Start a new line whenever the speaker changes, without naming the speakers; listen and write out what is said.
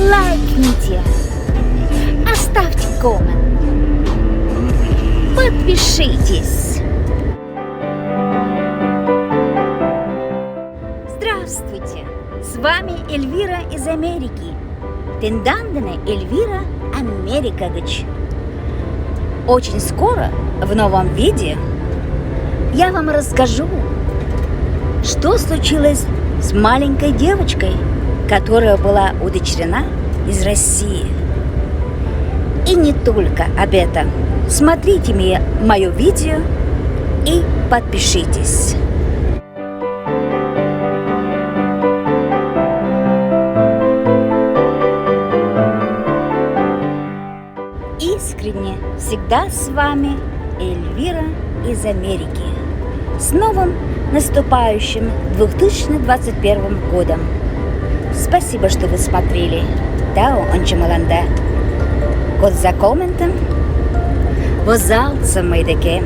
лайкните, оставьте коммент, подпишитесь. Здравствуйте, с вами Эльвира из Америки. Тендандена Эльвира Америкагач. Очень скоро в новом видео я вам расскажу, что случилось с маленькой девочкой, которая была удочерена из России. И не только об этом. Смотрите мое видео и подпишитесь. Искренне всегда с вами Эльвира из Америки. С новым наступающим 2021 годом. Спасибо, что вы смотрели. Тао Ончамаланда. Код за комментом. Возалца Майдеке.